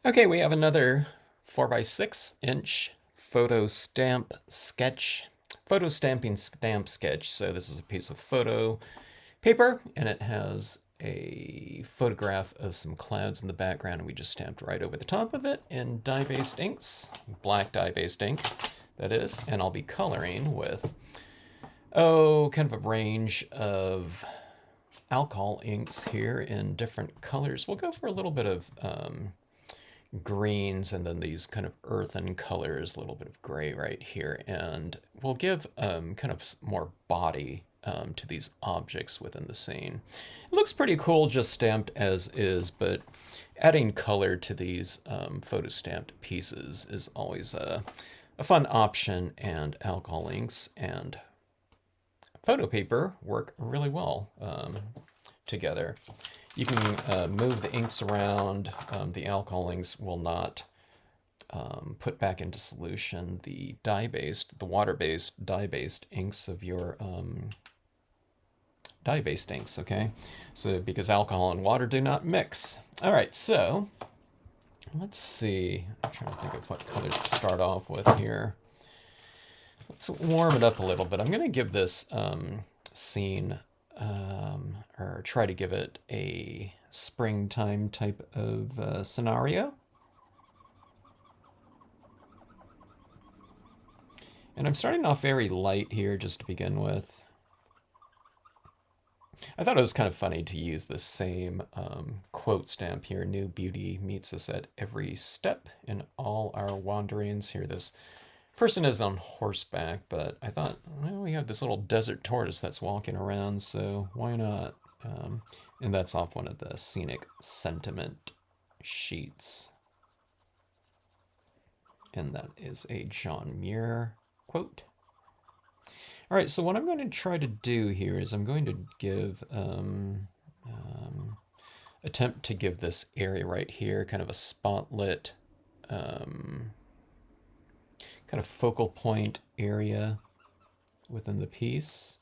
Okay, we have another 4x6 inch photo stamping stamp sketch. So this is a piece of photo paper and it has a photograph of some clouds in the background and we just stamped right over the top of it in dye-based inks, black dye-based ink that is, and I'll be coloring with, kind of a range of alcohol inks here in different colors. We'll go for a little bit of greens and then these kind of earthen colors, a little bit of gray right here. And we'll give kind of more body to these objects within the scene. It looks pretty cool just stamped as is, but adding color to these photo stamped pieces is always a fun option, and alcohol inks and photo paper work really well together. You can move the inks around. The alcohol inks will not put back into solution the the water-based, dye-based inks of your dye-based inks, okay? So because alcohol and water do not mix. All right, so let's see. I'm trying to think of what colors to start off with here. Let's warm it up a little bit. I'm going to give this scene, or try to give it a springtime type of scenario. And I'm starting off very light here just to begin with. I thought it was kind of funny to use the same quote stamp here. New beauty meets us at every step in all our wanderings. Here, this person is on horseback, but I thought, well, we have this little desert tortoise that's walking around, so why not? And that's off one of the scenic sentiment sheets. And that is a John Muir quote. All right, so what I'm going to try to do here is I'm going to give, attempt to give this area right here kind of a spotlit, kind of focal point area within the piece.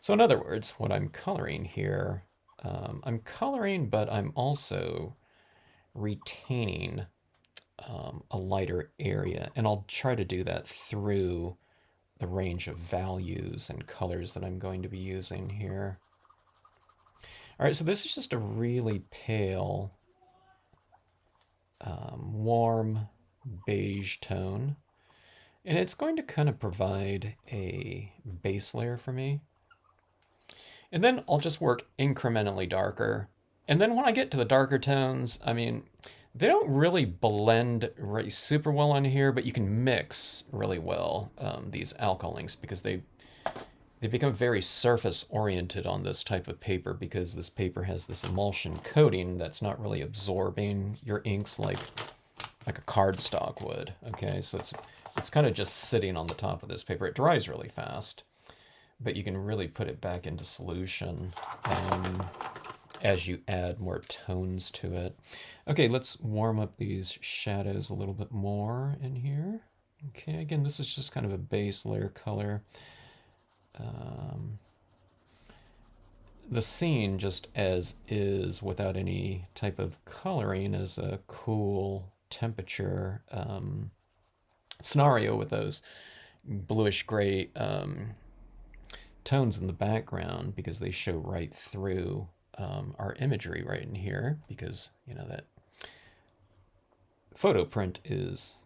So in other words, what I'm coloring here, I'm coloring, but I'm also retaining a lighter area. And I'll try to do that through the range of values and colors that I'm going to be using here. All right, so this is just a really pale, warm beige tone. And it's going to kind of provide a base layer for me. And then I'll just work incrementally darker. And then when I get to the darker tones, I mean, they don't really blend super well on here, but you can mix really well these alcohol inks because they become very surface oriented on this type of paper because this paper has this emulsion coating that's not really absorbing your inks like a cardstock would. Okay, so it's kind of just sitting on the top of this paper. It dries really fast, but you can really put it back into solution as you add more tones to it. Okay, let's warm up these shadows a little bit more in here. Okay, again, this is just kind of a base layer color. The scene just as is without any type of coloring is a cool temperature scenario with those bluish gray tones in the background because they show right through our imagery right in here because, you know, that photo print is,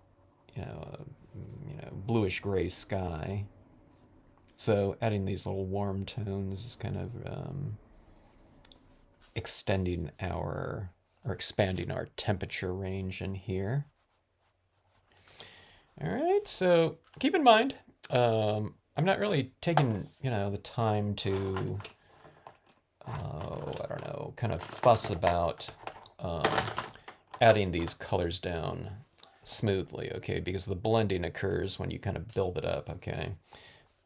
bluish gray sky. So adding these little warm tones is kind of extending or expanding our temperature range in here. All right, so keep in mind, I'm not really taking, the time to, I don't know, kind of fuss about adding these colors down smoothly, okay? Because the blending occurs when you kind of build it up, okay?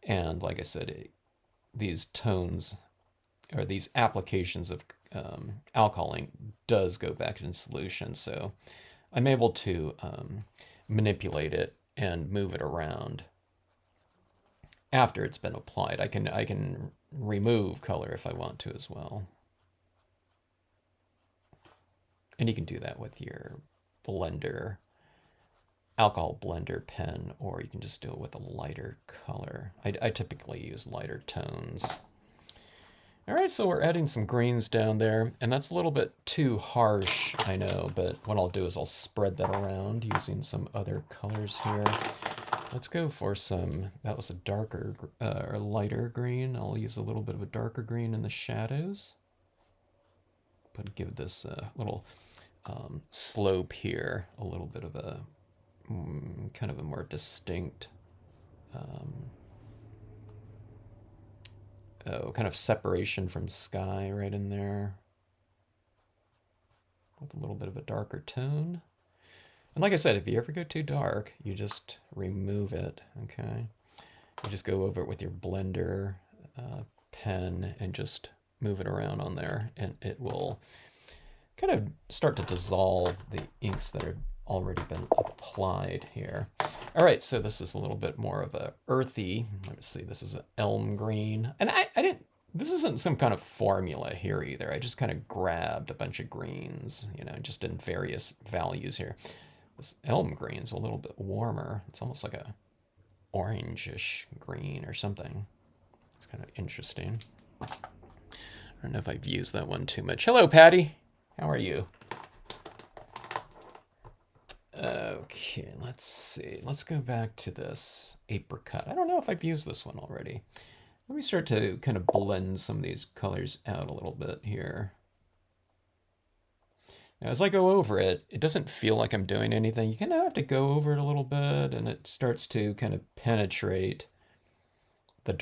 And like I said, these tones or these applications of alcohol ink does go back in solution. So I'm able to manipulate it and move it around after it's been applied. I can remove color if I want to as well. And you can do that with your blender, alcohol blender pen, or you can just do it with a lighter color. I typically use lighter tones. All right, so we're adding some greens down there, and that's a little bit too harsh, I know, but what I'll do is I'll spread that around using some other colors here. Let's go for some, that was a darker or lighter green. I'll use a little bit of a darker green in the shadows. But give this a little slope here, a little bit of a kind of a more distinct kind of separation from sky right in there with a little bit of a darker tone. And like I said, if you ever go too dark, you just remove it, okay? You just go over it with your blender pen and just move it around on there, and it will kind of start to dissolve the inks that have already been applied here. All right, so this is a little bit more of a earthy, let me see, this is an elm green. And I didn't, this isn't some kind of formula here either. I just kind of grabbed a bunch of greens, you know, just in various values here. This elm green's a little bit warmer. It's almost like a orangish green or something. It's kind of interesting. I don't know if I've used that one too much. Hello, Patty. How are you? Okay, let's see. Let's go back to this apricot. I don't know if I've used this one already. Let me start to kind of blend some of these colors out a little bit here. Now, as I go over it, it doesn't feel like I'm doing anything. You kind of have to go over it a little bit, and it starts to kind of penetrate the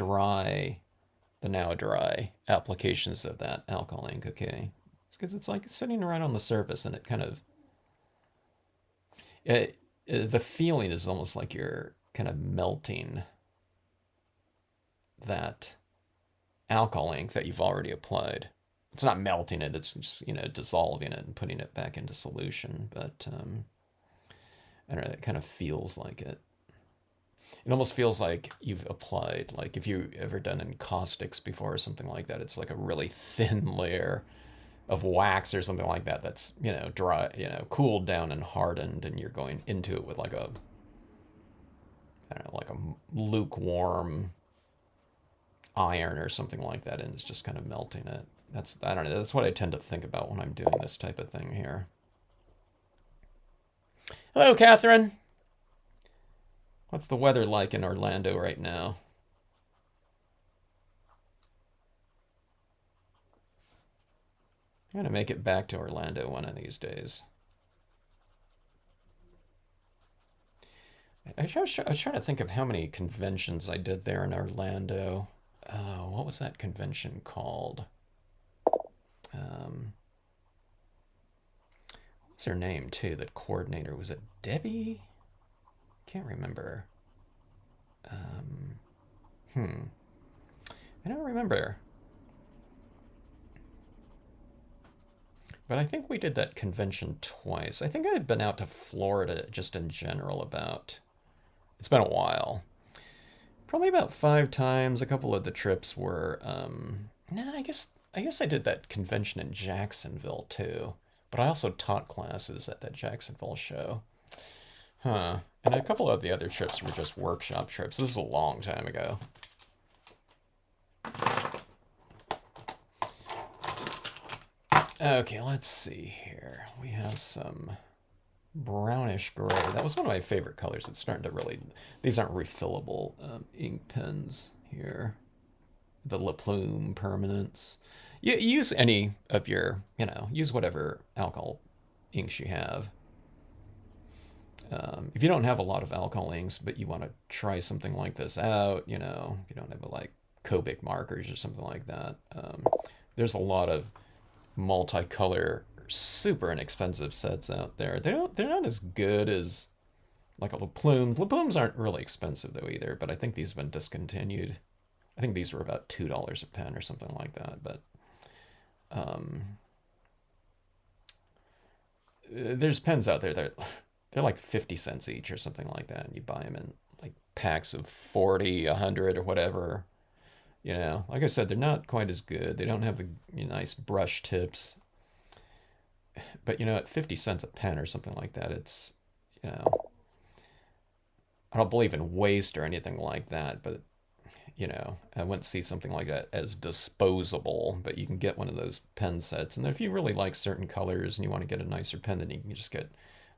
now dry applications of that alcohol ink, okay? It's because it's like sitting right on the surface, and it kind of, the feeling is almost like you're kind of melting that alcohol ink that you've already applied. It's not melting it, it's just, you know, dissolving it and putting it back into solution, but I don't know, it kind of feels like it. It almost feels like you've applied, like if you've ever done encaustics before or something like that, it's like a really thin layer of wax or something like that that's, you know, dry, you know, cooled down and hardened, and you're going into it with like a, I don't know, like a lukewarm iron or something like that, and it's just kind of melting it. That's, I don't know, that's what I tend to think about when I'm doing this type of thing here. Hello, Catherine. What's the weather like in Orlando right now? I'm gonna make it back to Orlando one of these days. I was trying to think of how many conventions I did there in Orlando. What was that convention called? What was her name too? That coordinator, was it Debbie? Can't remember. I don't remember. But I think we did that convention twice. I think I had been out to Florida just in general about, it's been a while. Probably about 5 times. A couple of the trips were, no, I guess I did that convention in Jacksonville too. But I also taught classes at that Jacksonville show. Huh. And a couple of the other trips were just workshop trips. This is a long time ago. Okay, let's see here. We have some brownish gray. That was one of my favorite colors. It's starting to really, these aren't refillable ink pens here. The La Plume permanents. You use any of your, you know, use whatever alcohol inks you have. If you don't have a lot of alcohol inks, but you want to try something like this out, you know, if you don't have like Copic markers or something like that, there's a lot of multicolor, super inexpensive sets out there. They're not as good as like a La Plume. La Plumes aren't really expensive though either, but I think these have been discontinued. I think these were about $2 a pen or something like that, but there's pens out there that they're like 50 cents each or something like that, and you buy them in like packs of 40, 100 or whatever. You know, like I said, they're not quite as good. They don't have the nice brush tips. But at 50 cents a pen or something like that, it's, you know, I don't believe in waste or anything like that, but I wouldn't see something like that as disposable, but you can get one of those pen sets. And if you really like certain colors and you want to get a nicer pen, then you can just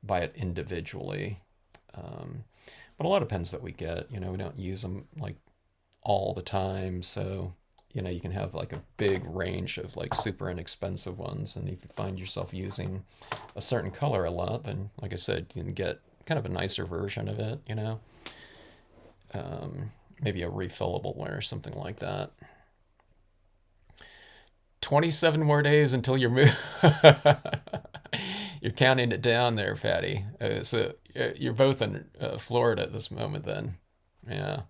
buy it individually. Um, but a lot of pens that we get, we don't use them like all the time. So, you can have like a big range of like super inexpensive ones. And if you find yourself using a certain color a lot, then like I said, you can get kind of a nicer version of it. Um, Maybe a refillable one or something like that. 27 more days until you're you're counting it down there, Fatty. So you're both in Florida at this moment, then. Yeah.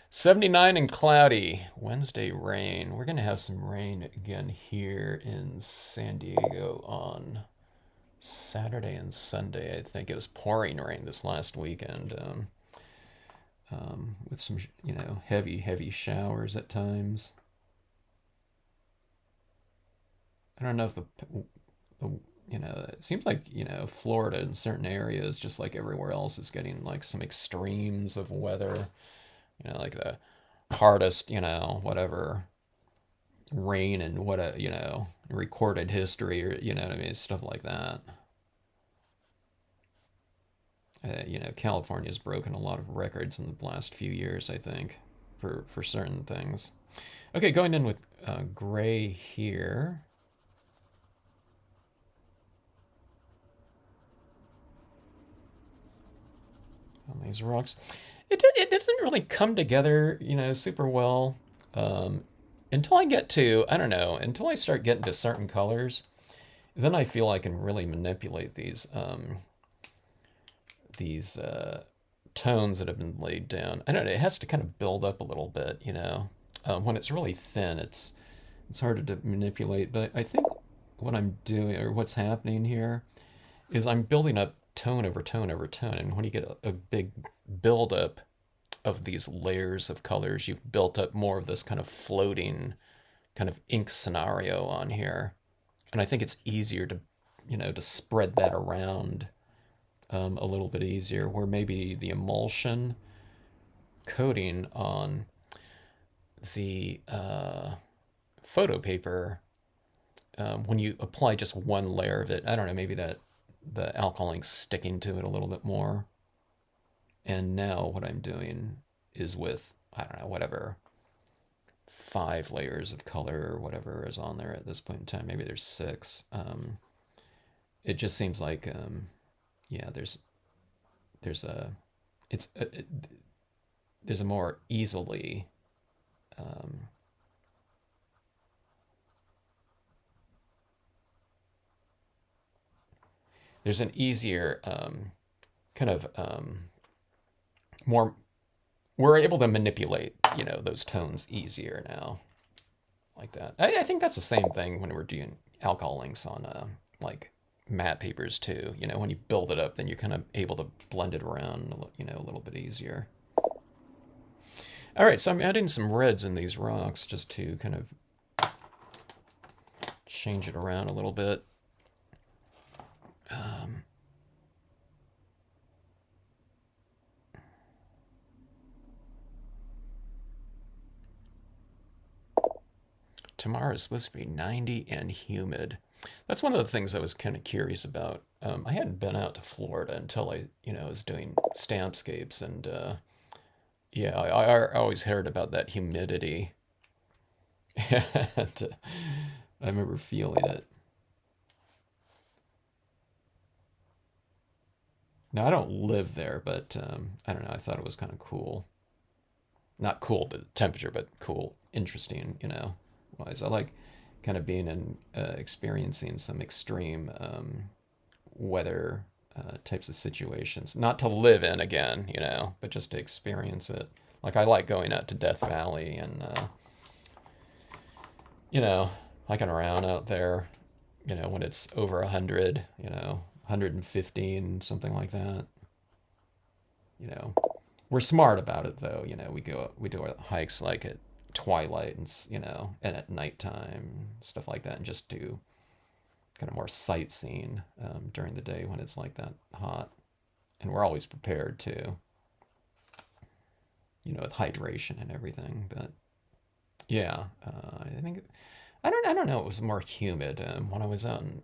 79 and cloudy. Wednesday rain. We're going to have some rain again here in San Diego on Saturday and Sunday. I think it was pouring rain this last weekend, with some, heavy, heavy showers at times. I don't know if the it seems like Florida in certain areas, just like everywhere else, is getting like some extremes of weather. Like the hardest, whatever rain and what a recorded history, or what I mean, stuff like that. California's broken a lot of records in the last few years, I think, for certain things. Okay, going in with gray here. On these rocks. It doesn't really come together, super well, until I get to, I don't know, until I start getting to certain colors. Then I feel I can really manipulate these tones that have been laid down. I don't know, it has to kind of build up a little bit. When it's really thin, it's harder to manipulate. But I think what I'm doing, or what's happening here, is I'm building up tone over tone over tone. And when you get a big buildup of these layers of colors, you've built up more of this kind of floating kind of ink scenario on here. And I think it's easier to spread that around a little bit easier, where maybe the emulsion coating on the photo paper, when you apply just one layer of it, I don't know, maybe that the alcohol ink's sticking to it a little bit more. And now what I'm doing is with, I don't know, whatever, 5 layers of color or whatever is on there at this point in time. Maybe there's 6. It just seems like, yeah, there's a, it's, there's a more easily, there's an easier kind of more, we're able to manipulate those tones easier now, like that. I think that's the same thing when we're doing alcohol inks on like matte papers too. When you build it up, then you're kind of able to blend it around a little bit easier. All right, so I'm adding some reds in these rocks just to kind of change it around a little bit. Tomorrow is supposed to be 90 and humid. That's one of the things I was kind of curious about. I hadn't been out to Florida until I, was doing Stampscapes, and yeah, I always heard about that humidity. And I remember feeling it. Now I don't live there, but I don't know. I thought it was kind of cool. Not cool, the temperature, but cool, interesting. Wise. I like kind of being in experiencing some extreme weather types of situations. Not to live in again, but just to experience it. Like I like going out to Death Valley and hiking around out there. When it's over 100, 115, something like that. We're smart about it though. We do our hikes like at twilight and and at nighttime, stuff like that, and just do kind of more sightseeing during the day when it's like that hot. And we're always prepared to, with hydration and everything. But yeah, I think I don't know. It was more humid when I was out in,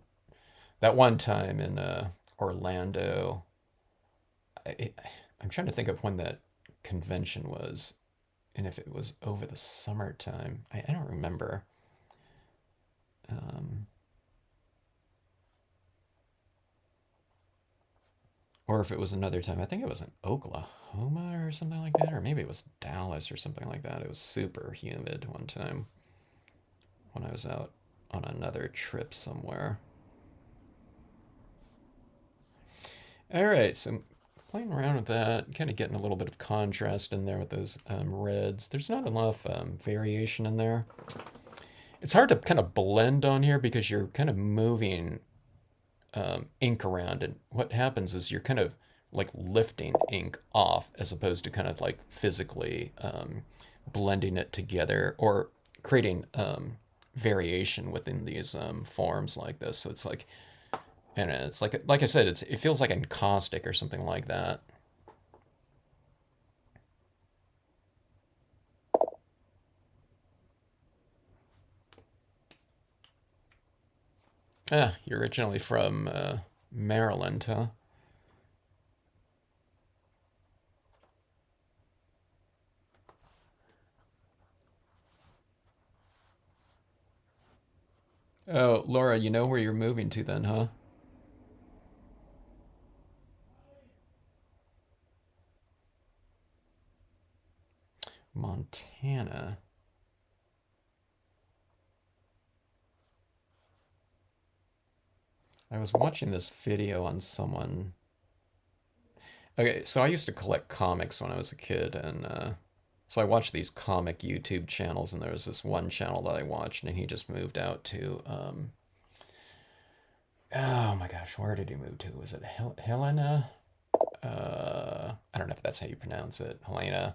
that one time in Orlando. I, I'm trying to think of when that convention was, and if it was over the summertime. I don't remember. Um, or if it was another time. I think it was in Oklahoma or something like that, or maybe it was Dallas or something like that. It was super humid one time when I was out on another trip somewhere. All right, so playing around with that, kind of getting a little bit of contrast in there with those reds. There's not enough variation in there. It's hard to kind of blend on here because you're kind of moving ink around, and what happens is you're kind of like lifting ink off as opposed to kind of like physically blending it together or creating variation within these forms like this. So it's like, and it's like I said, it feels like encaustic or something like that. Ah, you're originally from Maryland, huh? Oh, Laura, you know where you're moving to then, huh? Montana. I was watching this video on someone. Okay, so I used to collect comics when I was a kid, and so I watched these comic YouTube channels, and there was this one channel that I watched, and he just moved out to, oh my gosh, where did he move to? Was it Helena? I don't know if that's how you pronounce it, Helena.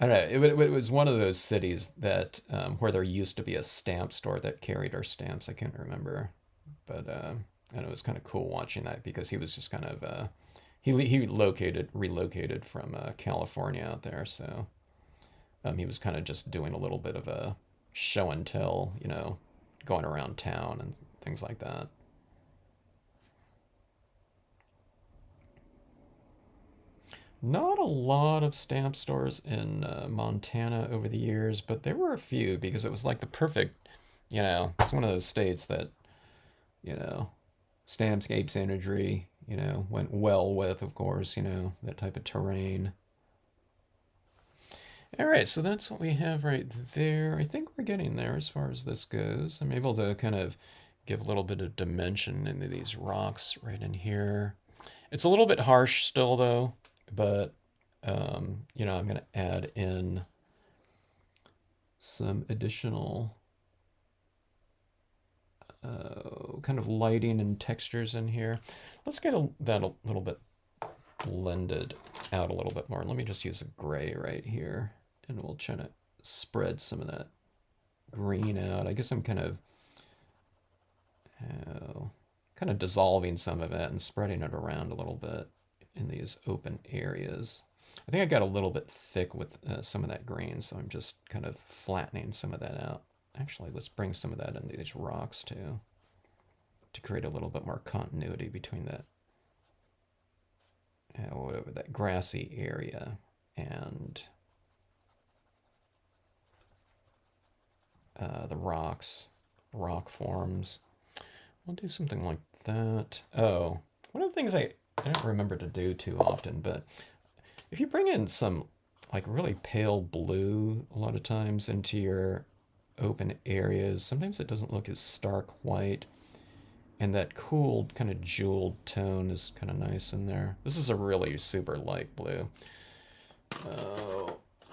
I don't know. It was one of those cities that where there used to be a stamp store that carried our stamps. I can't remember, but and it was kind of cool watching that because he was just kind of he relocated from California out there, so he was kind of just doing a little bit of a show and tell, going around town and things like that. Not a lot of stamp stores in Montana over the years, but there were a few because it was like the perfect, it's one of those states that, you know, Stampscapes imagery, went well with, of course, that type of terrain. All right, so that's what we have right there. I think we're getting there as far as this goes. I'm able to kind of give a little bit of dimension into these rocks right in here. It's a little bit harsh still, though, but I'm going to add in some additional kind of lighting and textures in here. Let's get that a little bit blended out a little bit more. Let me just use a gray right here, and we'll try to spread some of that green out. I guess I'm kind of dissolving some of it and spreading it around a little bit in these open areas. I think I got a little bit thick with some of that green, so I'm just kind of flattening some of that out. Actually, let's bring some of that into these rocks too, to create a little bit more continuity between that, whatever, that grassy area and the rock forms. I'll do something like that. Oh, one of the things I don't remember to do too often, but if you bring in some like really pale blue a lot of times into your open areas, sometimes it doesn't look as stark white, and that cool kind of jeweled tone is kind of nice in there. This is a really super light blue.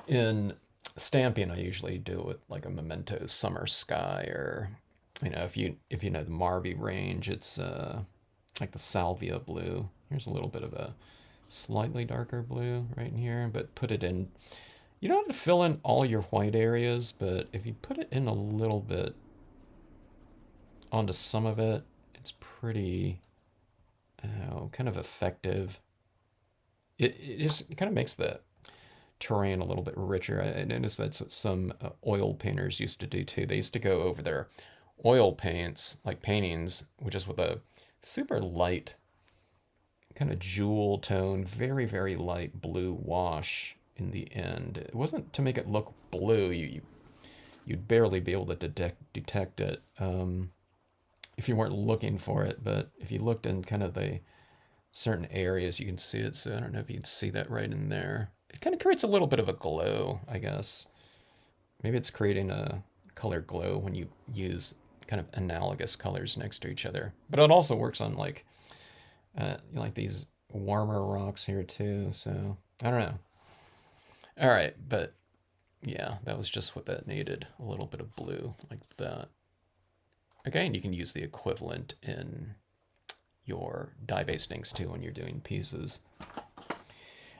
In stamping, I usually do it with like a Memento Summer Sky, or if you know the Marby range, it's like the Salvia blue. Here's a little bit of a slightly darker blue right in here, but put it in. You don't have to fill in all your white areas, but if you put it in a little bit onto some of it, it's pretty kind of effective. It kind of makes the terrain a little bit richer. I noticed that's what some oil painters used to do too. They used to go over their oil paints, like paintings, which is with a super light kind of jewel tone, very, very light blue wash in the end. It wasn't to make it look blue. You'd barely be able to detect it if you weren't looking for it. But if you looked in kind of the certain areas, you can see it. So I don't know if you can see that right in there. It kind of creates a little bit of a glow, I guess. Maybe it's creating a color glow when you use kind of analogous colors next to each other. But it also works on like these warmer rocks here too. So I don't know. All right, but yeah, that was just what that needed. A little bit of blue like that. Again, you can use the equivalent in your dye-based inks too when you're doing pieces.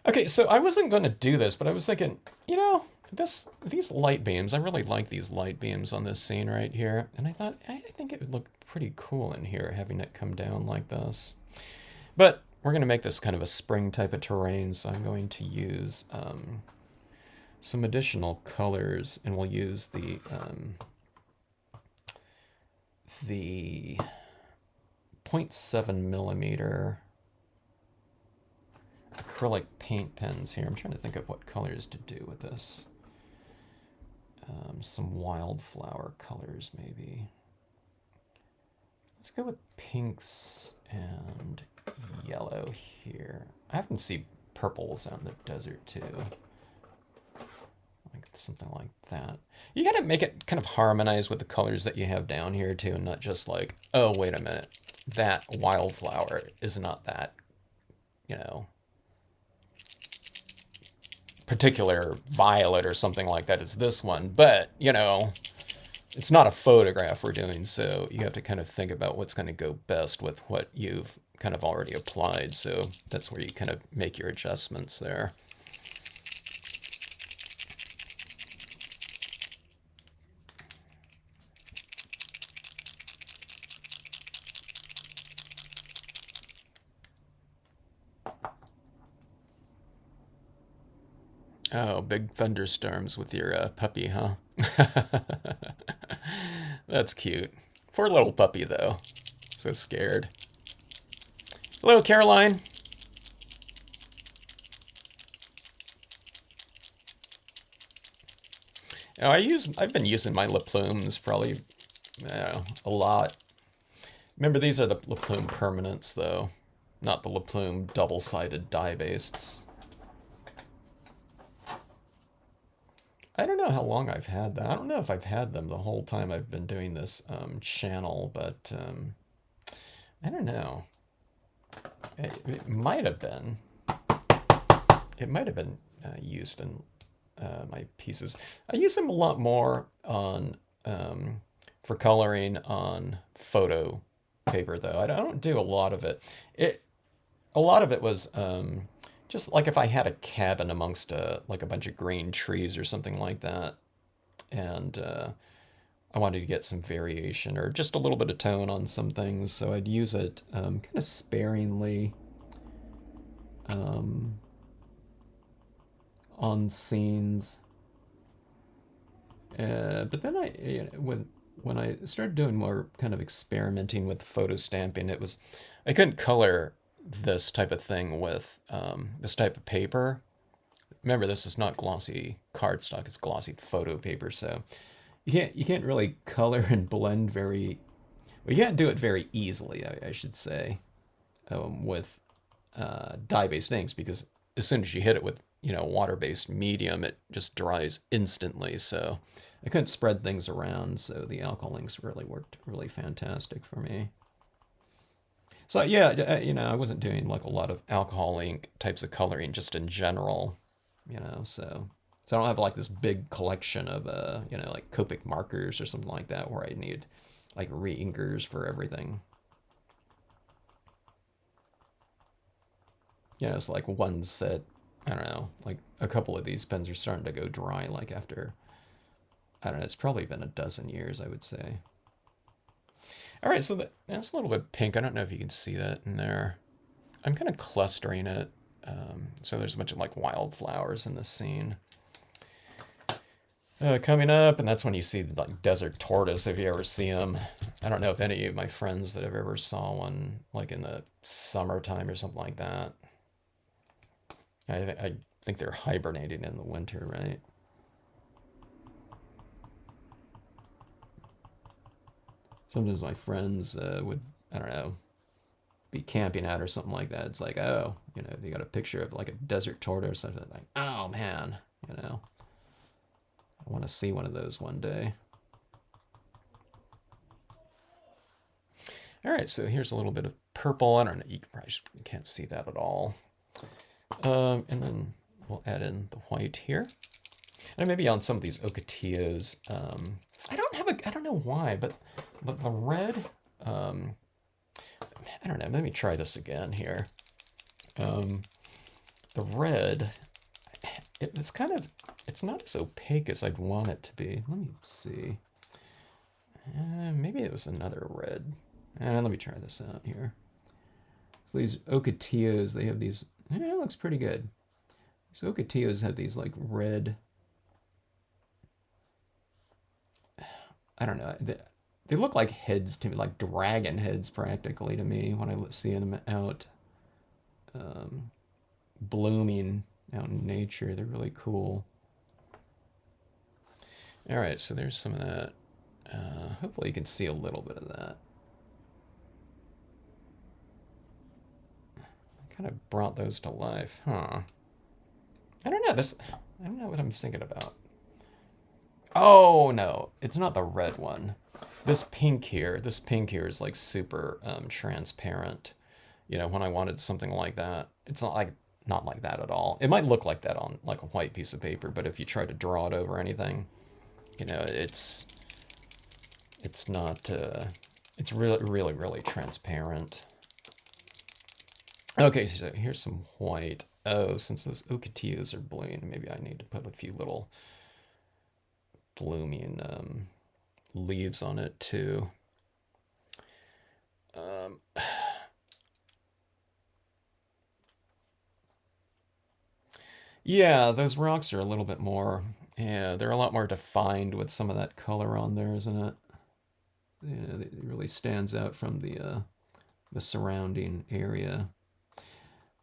Okay, so I wasn't going to do this, but I was thinking, you know, these light beams, I really like these light beams on this scene right here. And I thought, I think it would look pretty cool in here, having it come down like this. But we're going to make this kind of a spring type of terrain, so I'm going to use some additional colors, and we'll use the 0.7 millimeter acrylic paint pens here. I'm trying to think of what colors to do with this. Some wildflower colors, maybe. Let's go with pinks and yellow here. I often see purples out in the desert too. Like something like that. You gotta make it kind of harmonize with the colors that you have down here too, and not just like, oh, wait a minute, that wildflower is not that, you know, particular violet or something like that. It's this one, but, you know, it's not a photograph we're doing, so you have to kind of think about what's going to go best with what you've kind of already applied. So that's where you kind of make your adjustments there. Oh, big thunderstorms with your puppy, huh? That's cute. Poor little puppy, though. So scared. Hello, Caroline. Oh, I've been using my lip plumes probably a lot. Remember, these are the lip plume permanents, though, not the lip plume double-sided dye-baseds. I don't know how long I've had them. I don't know if I've had them the whole time I've been doing this channel, but I don't know. It might have been. It might have been used in my pieces. I use them a lot more on for coloring on photo paper, though. I don't do a lot of it. A lot of it was just like if I had a cabin amongst like a bunch of green trees or something like that, and I wanted to get some variation or just a little bit of tone on some things, so I'd use it kind of sparingly on scenes. But then when I started doing more kind of experimenting with photo stamping, I couldn't color this type of thing with this type of paper. Remember, this is not glossy cardstock, it's glossy photo paper, so you can't really color and blend very well. You can't do it very easily, I should say, with dye-based inks, because as soon as you hit it with water-based medium, it just dries instantly. So I couldn't spread things around, so the alcohol inks really worked really fantastic for me. So yeah, I wasn't doing like a lot of alcohol ink types of coloring just in general, so I don't have like this big collection of like Copic markers or something like that where I need like re-inkers for everything. It's like one set. I don't know, like a couple of these pens are starting to go dry like after, I don't know, it's probably been a dozen years, I would say. All right, so that's a little bit pink. I don't know if you can see that in there. I'm kind of clustering it. So there's a bunch of like wildflowers in this scene. Coming up, and that's when you see like desert tortoise if you ever see them. I don't know if any of my friends that have ever saw one like in the summertime or something like that. I think they're hibernating in the winter, right? Sometimes my friends would, I don't know, be camping out or something like that. It's like, oh, they got a picture of like a desert tortoise or something. Like, oh man, I want to see one of those one day. All right, so here's a little bit of purple. I don't know, you probably can't see that at all. And then we'll add in the white here. And maybe on some of these ocotillos, I don't know why, but the red, I don't know, let me try this again here. The red, it's not as opaque as I'd want it to be. Let me see. Maybe it was another red. Let me try this out here. So these ocotillos, they have these, it looks pretty good. These ocotillos have these like red, I don't know, they look like heads to me, like dragon heads practically to me when I see them out blooming out in nature. They're really cool. All right, so there's some of that. Hopefully you can see a little bit of that. I kind of brought those to life, huh? I don't know. I don't know what I'm thinking about. Oh no, it's not the red one. This pink here is like super transparent. When I wanted something like that, it's not like that at all. It might look like that on like a white piece of paper, but if you try to draw it over anything, it's not. It's really transparent. Okay, so here's some white. Oh, since those ocotillos are blooming, maybe I need to put a few little blooming leaves on it too. Yeah, those rocks are a little bit more. Yeah, they're a lot more defined with some of that color on there, isn't it? Yeah, it really stands out from the surrounding area.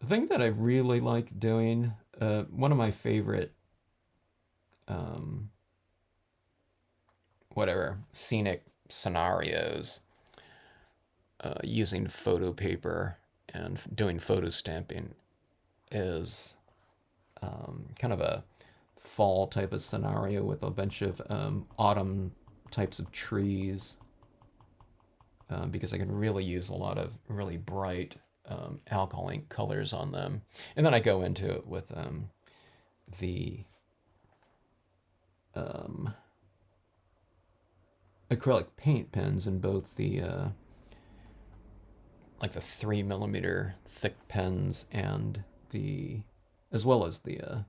The thing that I really like doing, one of my favorite, um, scenic scenarios, using photo paper and doing photo stamping is kind of a fall type of scenario with a bunch of autumn types of trees, because I can really use a lot of really bright alcohol ink colors on them. And then I go into it with the acrylic paint pens in both the like the 3mm thick pens and as well as the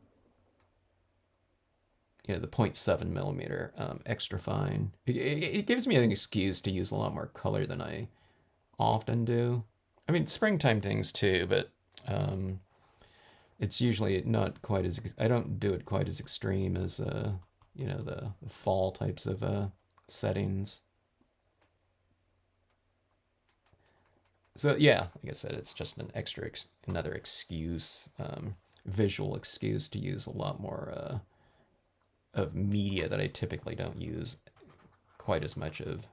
the 0.7mm extra fine. It gives me an excuse to use a lot more color than I often do. I mean, springtime things too, but it's usually not quite as, I don't do it quite as extreme as the fall types of settings. So yeah, like I said, it's just an another excuse, visual excuse to use a lot more of media that I typically don't use quite as much of.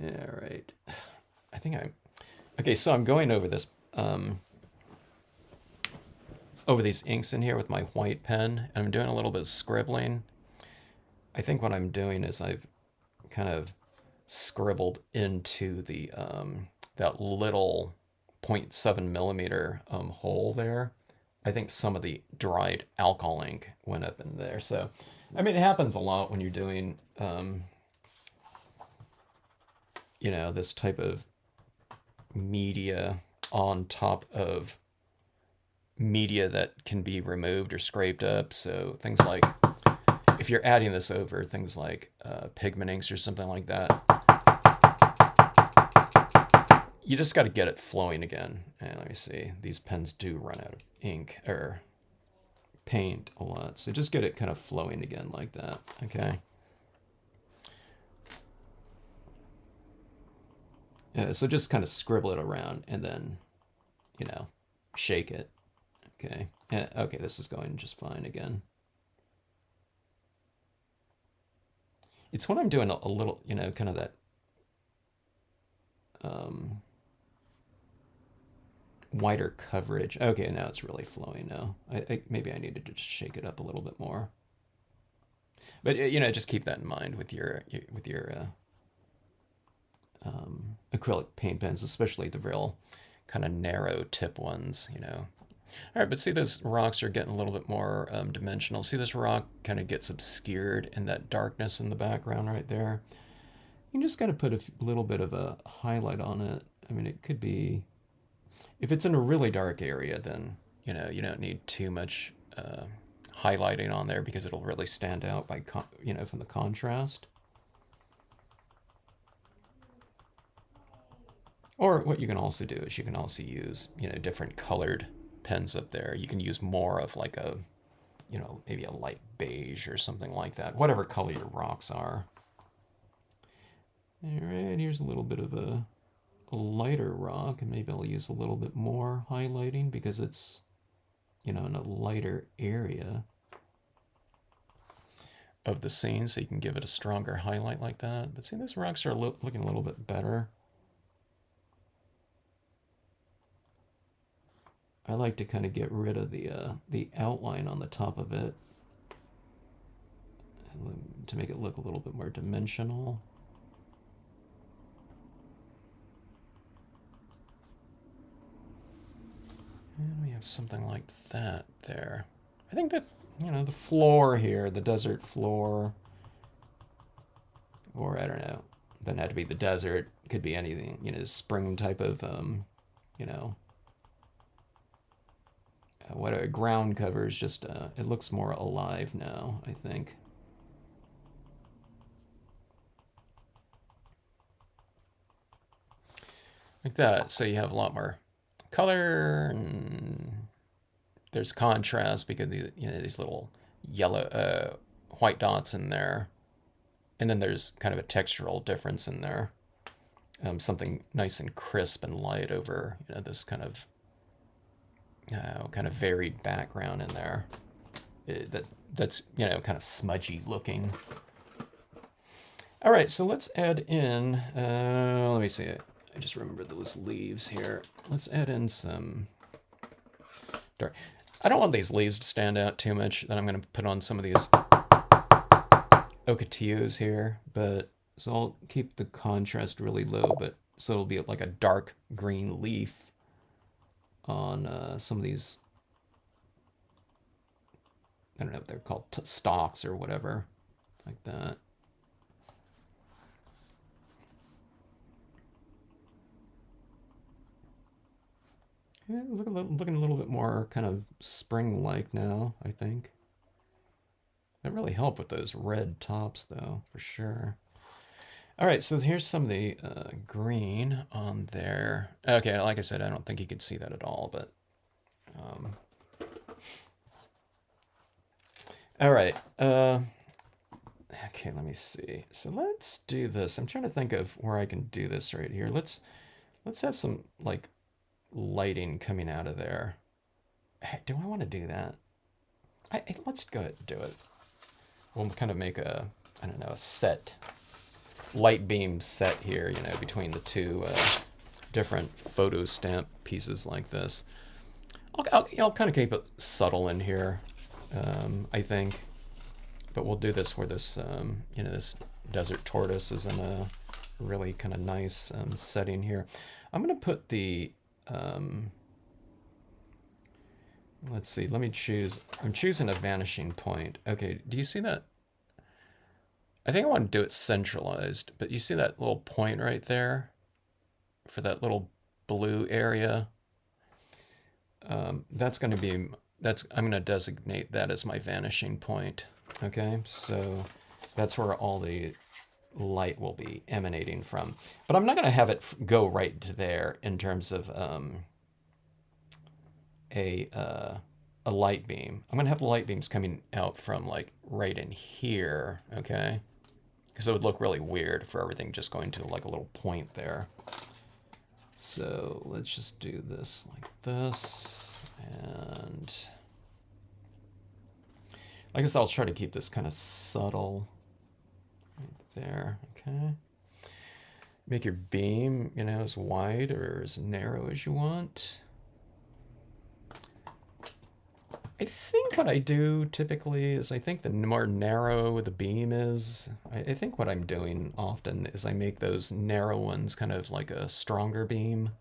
All right, I think okay. So I'm going over this over these inks in here with my white pen, and I'm doing a little bit of scribbling. I think what I'm doing is I've kind of scribbled into the that little 0.7mm hole there. I think some of the dried alcohol ink went up in there. So, I mean, it happens a lot when you're doing, this type of media on top of media that can be removed or scraped up. So things like, if you're adding this over things like pigment inks or something like that, you just got to get it flowing again. And let me see, these pens do run out of ink or paint a lot. So just get it kind of flowing again like that, okay? So just kind of scribble it around and then, you know, shake it, okay? Okay, this is going just fine again. It's when I'm doing a little, you know, kind of that wider coverage. Okay, now it's really flowing now. Maybe I needed to just shake it up a little bit more. But you know, just keep that in mind with your acrylic paint pens, especially the real kind of narrow tip ones. You know. All right, but see, those rocks are getting a little bit more dimensional. See, this rock kind of gets obscured in that darkness in the background right there. You just got to put a little bit of a highlight on it. I mean, it could be, if it's in a really dark area, then, you know, you don't need too much highlighting on there because it'll really stand out by, you know, from the contrast. Or what you can also do is you can also use, you know, different colored pens up there. You can use more of like a, you know, maybe a light beige or something like that, whatever color your rocks are. All right, here's a little bit of a lighter rock, and maybe I'll use a little bit more highlighting because it's, you know, in a lighter area of the scene, so you can give it a stronger highlight like that. But see, these rocks are looking a little bit better. I like to kind of get rid of the outline on the top of it to make it look a little bit more dimensional. And we have something like that there. I think that, you know, the floor here, the desert floor, or I don't know, doesn't have to be the desert, could be anything, you know, spring type of, you know, what a ground cover is just, it looks more alive now, I think. Like that, so you have a lot more color, and there's contrast because you know, these little yellow, white dots in there, and then there's kind of a textural difference in there, something nice and crisp and light over, you know, this kind of varied background in there. That's you know, kind of smudgy looking. All right, so let's add in. Let me see. I just remember those leaves here. Let's add in some dark. I don't want these leaves to stand out too much. Then I'm going to put on some of these ocotillos here, but so I'll keep the contrast really low, but so it'll be like a dark green leaf on some of these. I don't know if they're called stalks or whatever, like that. Yeah, looking a little bit more kind of spring-like now, I think. That really helped with those red tops, though, for sure. All right, so here's some of the green on there. Okay, like I said, I don't think you could see that at all, but... all right. Okay, let me see. So let's do this. I'm trying to think of where I can do this right here. Let's have some, like, lighting coming out of there. Do I want to do that? Let's go ahead and do it. We'll kind of make a, I don't know, a set, light beam set here, you know, between the two different photo stamp pieces like this. I'll kind of keep it subtle in here, I think. But we'll do this where this, you know, this desert tortoise is in a really kind of nice setting here. I'm going to put the, let's see, let me choose, I'm choosing a vanishing point. Okay, do you see that? I think I want to do it centralized, but you see that little point right there for that little blue area? that's going to be, I'm going to designate that as my vanishing point. Okay, so that's where all the light will be emanating from. But I'm not going to have it go right to there in terms of a light beam. I'm going to have the light beams coming out from like right in here, okay? Because it would look really weird for everything just going to like a little point there. So let's just do this like this, and I guess I'll try to keep this kind of subtle right there, okay? Make your beam, you know, as wide or as narrow as you want. I think what I do typically is I think the more narrow the beam is, I think what I'm doing often is I make those narrow ones kind of like a stronger beam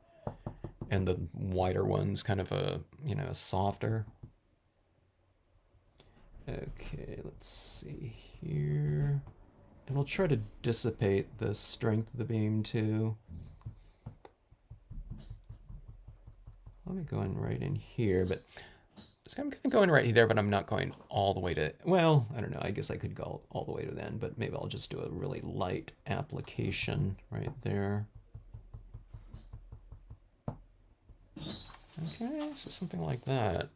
and the wider ones kind of a, you know, softer. Okay, let's see here. And we'll try to dissipate the strength of the beam too. Let me go in right in here, but so I'm kind of going right there, but I'm not going all the way to, well, I don't know, I guess I could go all the way to the end, but maybe I'll just do a really light application right there. Okay, so something like that.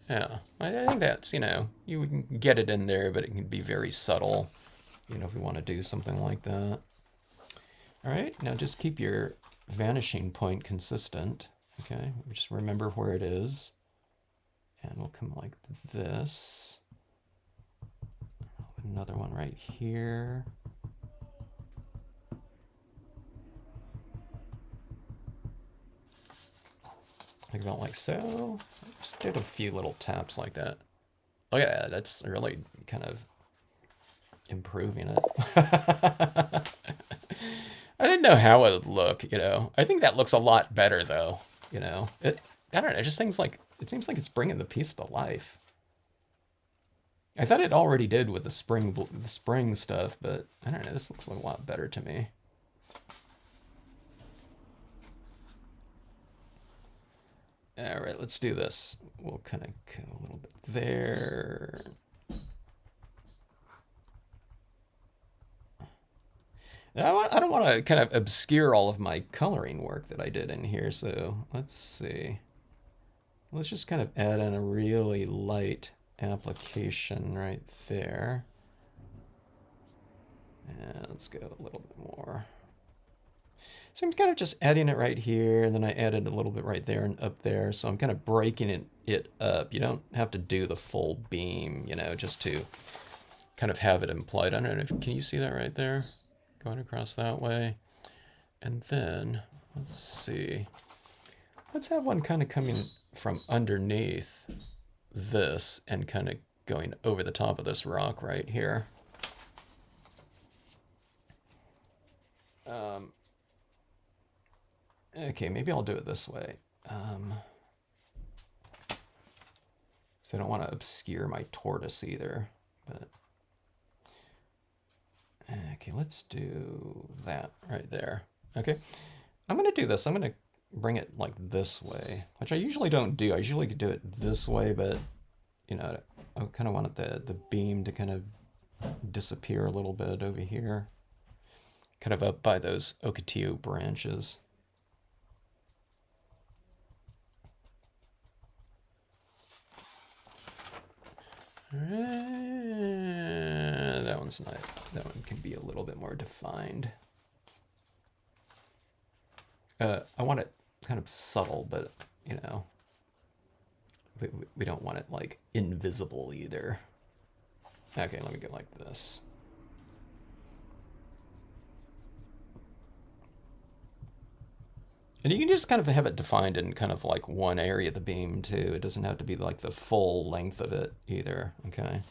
Yeah, I think that's, you know, you can get it in there, but it can be very subtle, you know, if we want to do something like that. All right, now just keep your vanishing point consistent, okay? Just remember where it is. And we'll come like this. Another one right here. Like about like so. Just did a few little taps like that. Look at that, that's really kind of improving it. I didn't know how it would look, you know. I think that looks a lot better though, you know. I don't know, it just seems like it's bringing the piece to life. I thought it already did with the spring stuff, but I don't know, this looks a lot better to me. All right, let's do this. We'll kind of go a little bit there. I don't want to kind of obscure all of my coloring work that I did in here, so let's see. Let's just kind of add in a really light application right there. And let's go a little bit more. So I'm kind of just adding it right here, and then I added a little bit right there and up there. So I'm kind of breaking it up. You don't have to do the full beam, you know, just to kind of have it implied. I don't know if, can you see that right there? Going across that way. And then, let's see. Let's have one kind of coming from underneath this and kind of going over the top of this rock right here. Okay, maybe I'll do it this way. So I don't want to obscure my tortoise either, but okay, let's do that right there. Okay, I'm gonna do this. I'm gonna bring it like this way, which I usually don't do. I usually do it this way, but you know, I kind of wanted the beam to kind of disappear a little bit over here, kind of up by those ocotillo branches. That one's not, that one can be a little bit more defined. I want it kind of subtle, but you know, we don't want it like invisible either. Okay, let me go like this. And you can just kind of have it defined in kind of like one area of the beam too. It doesn't have to be like the full length of it either, okay?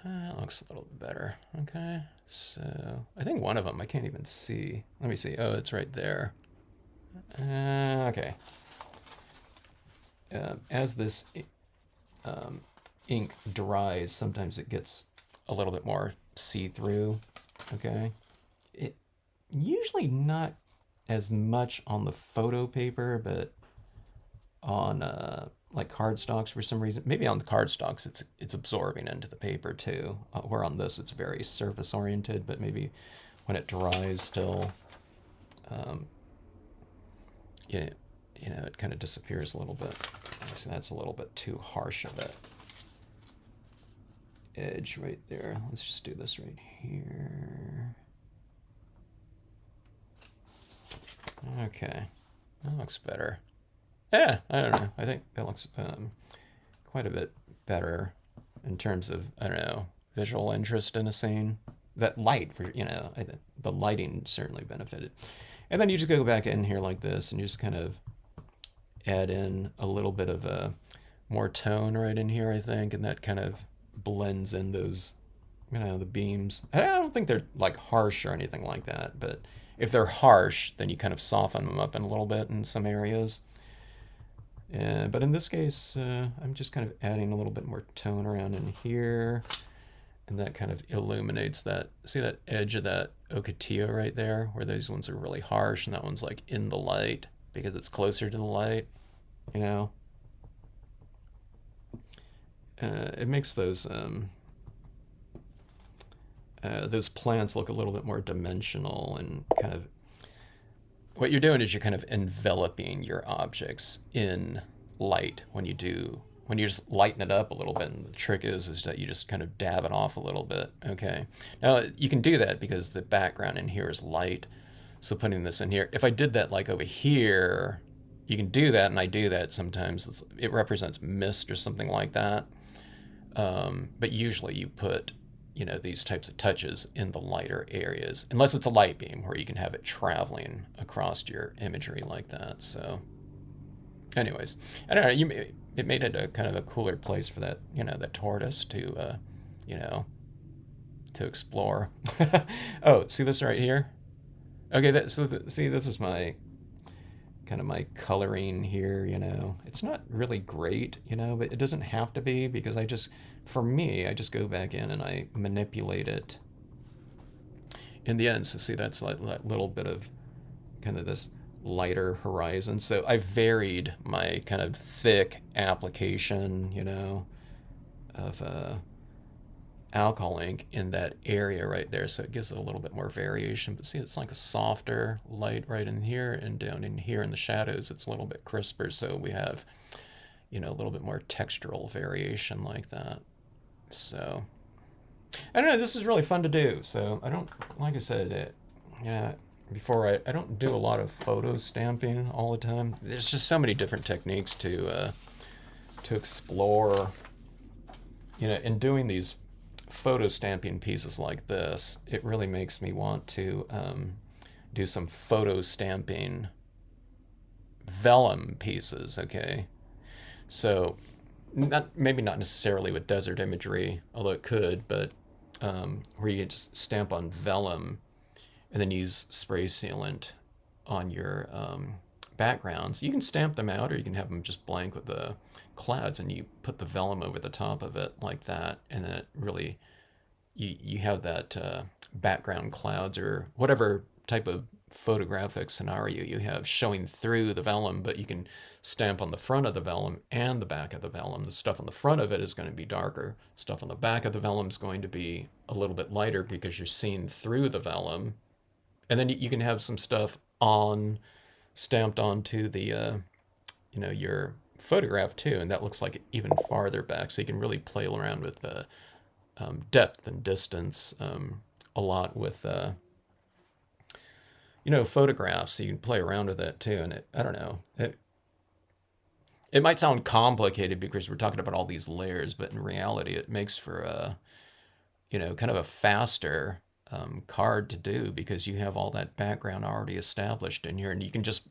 That looks a little better, okay? So, I think one of them I can't even see. Let me see, oh, it's right there. Okay. As this ink dries, sometimes it gets a little bit more see-through, okay? Usually not as much on the photo paper, but on like cardstocks for some reason. Maybe on the cardstocks it's absorbing into the paper too. Where on this it's very surface oriented, but maybe when it dries still, um, yeah, you know, it kind of disappears a little bit. So that's a little bit too harsh of an edge right there. Let's just do this right here. Okay, that looks better. Yeah, I don't know. I think that looks quite a bit better in terms of, I don't know, visual interest in a scene. That light, for you know, the lighting certainly benefited. And then you just go back in here like this and you just kind of add in a little bit of a more tone right in here, I think, and that kind of blends in those, you know, the beams. I don't think they're like harsh or anything like that, but if they're harsh, then you kind of soften them up in a little bit in some areas. But in this case, I'm just kind of adding a little bit more tone around in here, and that kind of illuminates that. See that edge of that ocotillo right there, where those ones are really harsh, and that one's like in the light because it's closer to the light, you know? It makes those plants look a little bit more dimensional and kind of what you're doing is you're kind of enveloping your objects in light when you just lighten it up a little bit. And the trick is that you just kind of dab it off a little bit. Okay. Now you can do that because the background in here is light. So putting this in here, if I did that like over here, you can do that. And I do that sometimes. It represents mist or something like that. But usually you put, you know, these types of touches in the lighter areas, unless it's a light beam where you can have it traveling across your imagery like that. So anyways, I don't know, it made it a kind of a cooler place for that, you know, the tortoise to, you know, to explore. Oh, see this right here? Okay, see, this is my kind of my coloring here, you know. It's not really great, you know, but it doesn't have to be because for me, I just go back in and I manipulate it in the end. So see, that's like that little bit of kind of this lighter horizon. So I varied my kind of thick application, you know, of alcohol ink in that area right there. So it gives it a little bit more variation. But see, it's like a softer light right in here, and down in here in the shadows, it's a little bit crisper. So we have, you know, a little bit more textural variation like that. So I don't know, this is really fun to do. So I don't, like I said, yeah, before I don't do a lot of photo stamping all the time. There's just so many different techniques to explore, you know. In doing these photo stamping pieces like this, it really makes me want to do some photo stamping vellum pieces. Okay, so maybe not necessarily with desert imagery, although it could, but where you just stamp on vellum and then use spray sealant on your backgrounds. You can stamp them out, or you can have them just blank with the clouds, and you put the vellum over the top of it like that, and then it really, you have that background clouds or whatever type of photographic scenario you have showing through the vellum, but you can stamp on the front of the vellum and the back of the vellum. The stuff on the front of it is going to be darker. Stuff on the back of the vellum is going to be a little bit lighter because you're seeing through the vellum. And then you can have some stuff stamped onto the, you know, your photograph too, and that looks like even farther back. So you can really play around with depth and distance a lot with, you know, photographs. So you can play around with that too. And I don't know, it might sound complicated because we're talking about all these layers, but in reality, it makes for you know, kind of a faster card to do because you have all that background already established in here, and you can just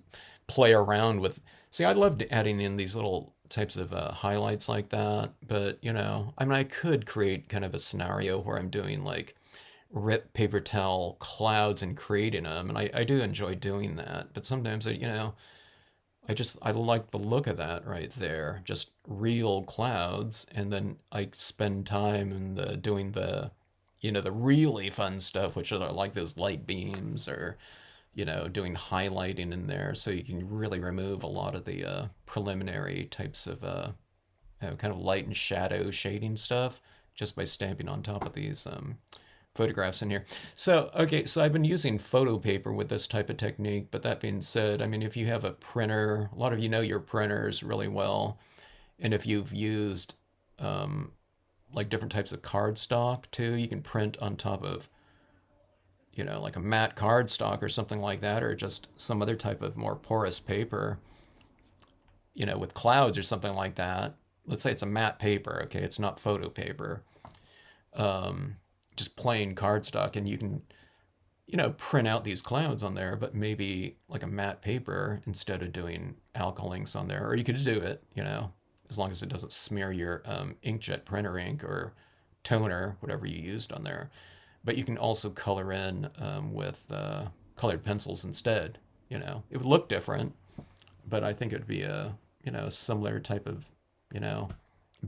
play around with. See, I loved adding in these little types of highlights like that, but you know, I mean, I could create kind of a scenario where I'm doing like rip paper towel clouds and creating them, and I do enjoy doing that. But sometimes, you know, I like the look of that right there, just real clouds, and then I spend time in doing the, you know, the really fun stuff, which are like those light beams or, doing highlighting in there, so you can really remove a lot of the preliminary types of kind of light and shadow shading stuff just by stamping on top of these photographs in here. So, okay, so I've been using photo paper with this type of technique, but that being said, I mean, if you have a printer, a lot of you know your printers really well, and if you've used like different types of cardstock too, you can print on top of, like a matte cardstock or something like that, or just some other type of more porous paper, with clouds or something like that. Let's say it's a matte paper, okay, it's not photo paper. Just plain cardstock, and you can, print out these clouds on there, but maybe like a matte paper instead of doing alcohol inks on there. Or you could do it, as long as it doesn't smear your inkjet printer ink or toner, whatever you used on there. But you can also color in with colored pencils instead. It would look different, but I think it would be a, similar type of,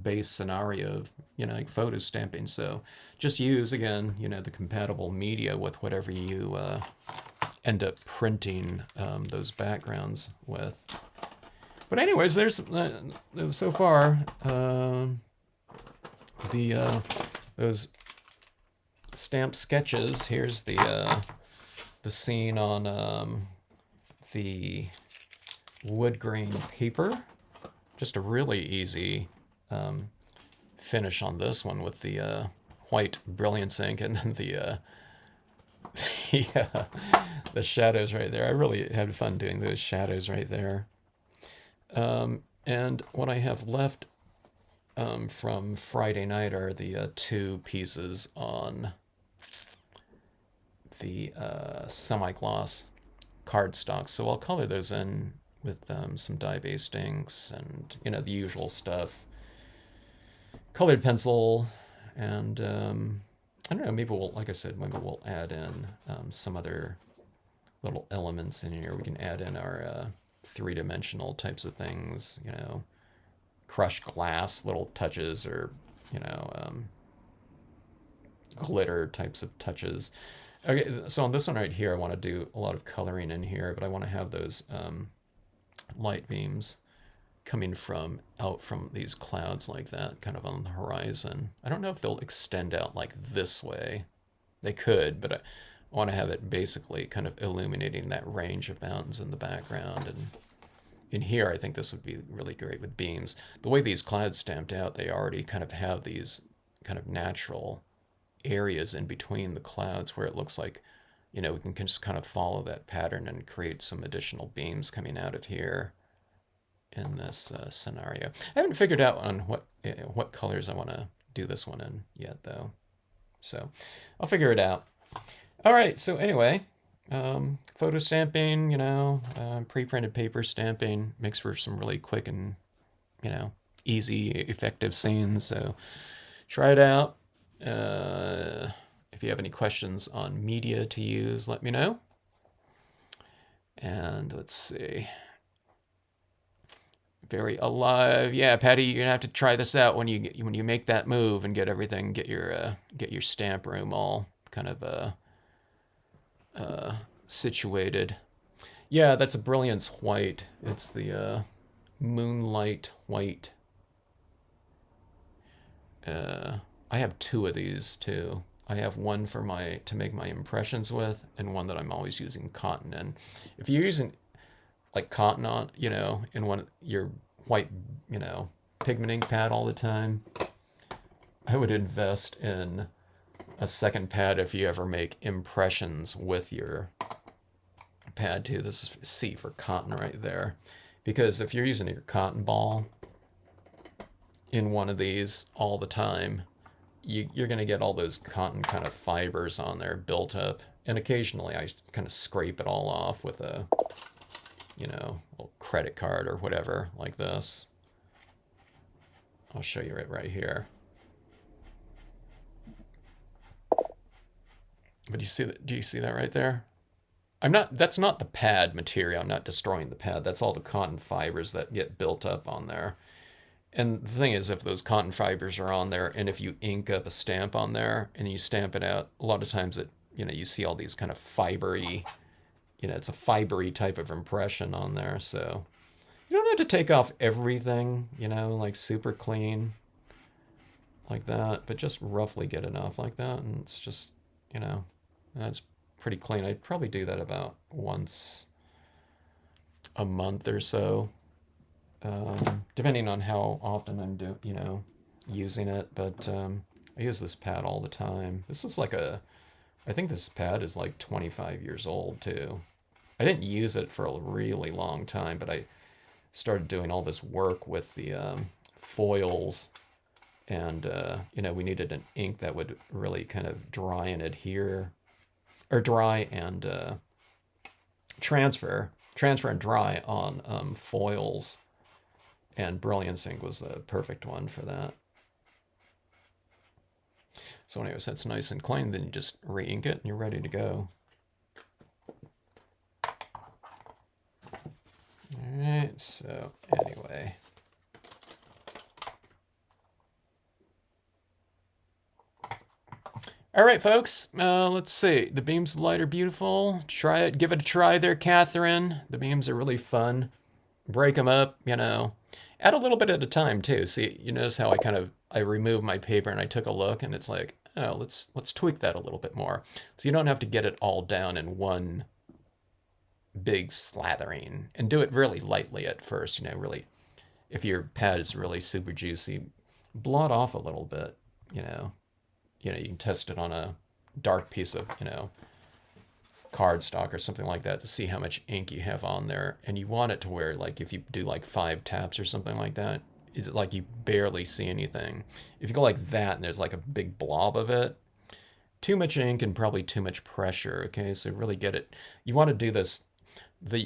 base scenario of, like photo stamping. So just use, again, the compatible media with whatever you end up printing those backgrounds with. But anyways, there's so far those stamp sketches. Here's the scene on the wood grain paper. Just a really easy finish on this one with the white Brilliance ink, and then the shadows right there. I really had fun doing those shadows right there. And what I have left from Friday night are the two pieces on the semi-gloss cardstock. So I'll color those in with some dye-based inks and, the usual stuff. Colored pencil, and I don't know, maybe like I said, maybe we'll add in some other little elements in here. We can add in our three-dimensional types of things, crushed glass little touches, or, glitter types of touches. Okay, so on this one right here, I want to do a lot of coloring in here, but I want to have those light beams coming out from these clouds like that, kind of on the horizon. I don't know if they'll extend out like this way. They could, but I want to have it basically kind of illuminating that range of mountains in the background. And in here, I think this would be really great with beams. The way these clouds stamped out, they already kind of have these kind of natural areas in between the clouds where it looks like, we can just kind of follow that pattern and create some additional beams coming out of here in this scenario. I haven't figured out on what colors I want to do this one in yet, though. So I'll figure it out. All right, so anyway, photo stamping, pre-printed paper stamping makes for some really quick and, easy, effective scenes. So try it out. If you have any questions on media to use, let me know. And let's see. Very alive. Yeah, Patty, you're gonna have to try this out when you make that move and get your stamp room all kind of situated. Yeah, that's a Brilliance white. It's the Moonlight white. I have two of these too. I have one for to make my impressions with, and one that I'm always using cotton in. If you're using like cotton on, in your white, pigment ink pad all the time, I would invest in a second pad if you ever make impressions with your pad too. This is C for cotton right there. Because if you're using your cotton ball in one of these all the time, you're going to get all those cotton kind of fibers on there built up. And occasionally I kind of scrape it all off with a, little credit card or whatever like this. I'll show you it right here. But do you see that right there? That's not the pad material. I'm not destroying the pad. That's all the cotton fibers that get built up on there. And the thing is, if those cotton fibers are on there, and if you ink up a stamp on there and you stamp it out, a lot of times you see all these kind of fibery it's a fibery type of impression on there. So you don't have to take off everything, like super clean like that, but just roughly get enough like that. And it's just, that's pretty clean. I'd probably do that about once a month or so, depending on how often I'm using it. But I use this pad all the time. This is I think this pad is like 25 years old too. I didn't use it for a really long time, but I started doing all this work with the foils, and we needed an ink that would really kind of dry and adhere, or dry and transfer and dry on foils, and Brilliance ink was a perfect one for that. So anyways, that's nice and clean. Then you just re-ink it and you're ready to go. All right, so anyway. All right, folks, let's see. The beams of light are beautiful. Try it. Give it a try there, Catherine. The beams are really fun. Break them up, Add a little bit at a time, too. See, you notice how I removed my paper and I took a look, and it's like, oh, let's tweak that a little bit more. So you don't have to get it all down in one big slathering, and do it really lightly at first, really. If your pad is really super juicy, blot off a little bit, you can test it on a dark piece of, cardstock or something like that to see how much ink you have on there. And you want it to where, like, if you do like 5 taps or something like that, it's like you barely see anything. If you go like that and there's like a big blob of it, too much ink and probably too much pressure. Okay, so really get it. You want to do this. The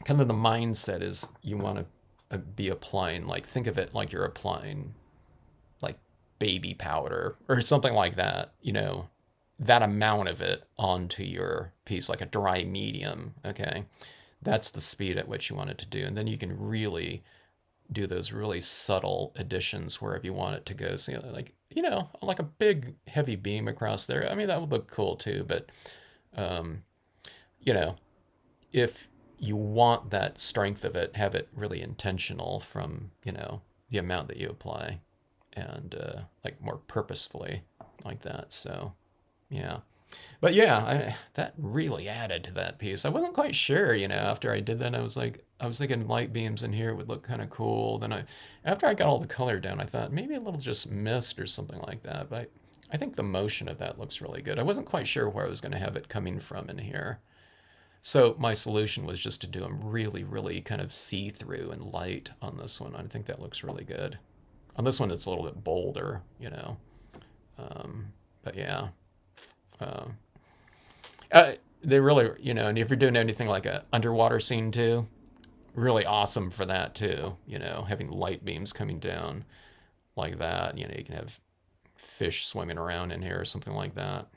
kind of the mindset is you want to be applying, like, think of it like you're applying like baby powder or something like that, that amount of it onto your piece, like a dry medium. Okay, that's the speed at which you want it to do, and then you can really do those really subtle additions wherever you want it to go. So like a big heavy beam across there, I mean, that would look cool too, but if you want that strength of it, have it really intentional from the amount that you apply, and like more purposefully like that. So yeah, but yeah, that really added to that piece. I wasn't quite sure, after I did that, I was thinking light beams in here would look kind of cool. Then after I got all the color down, I thought maybe a little just mist or something like that. But I think the motion of that looks really good. I wasn't quite sure where I was going to have it coming from in here. So my solution was just to do them really, really kind of see-through and light on this one. I think that looks really good. On this one, it's a little bit bolder, but yeah. They really, and if you're doing anything like a underwater scene too, really awesome for that too, having light beams coming down like that. You can have fish swimming around in here or something like that.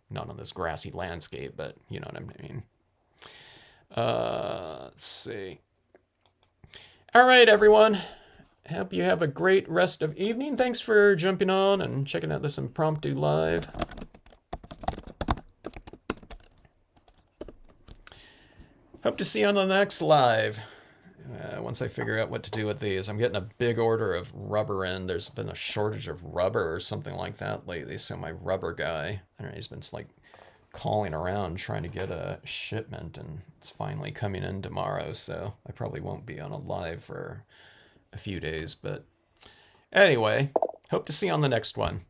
Not on this grassy landscape, but you know what I mean. Let's see. All right, everyone. Hope you have a great rest of evening. Thanks for jumping on and checking out this impromptu live. Hope to see you on the next live. Once I figure out what to do with these. I'm getting a big order of rubber in. There's been a shortage of rubber or something like that lately. So my rubber guy, I don't know, he's been like calling around trying to get a shipment, and it's finally coming in tomorrow. So I probably won't be on a live for a few days. But anyway, hope to see you on the next one.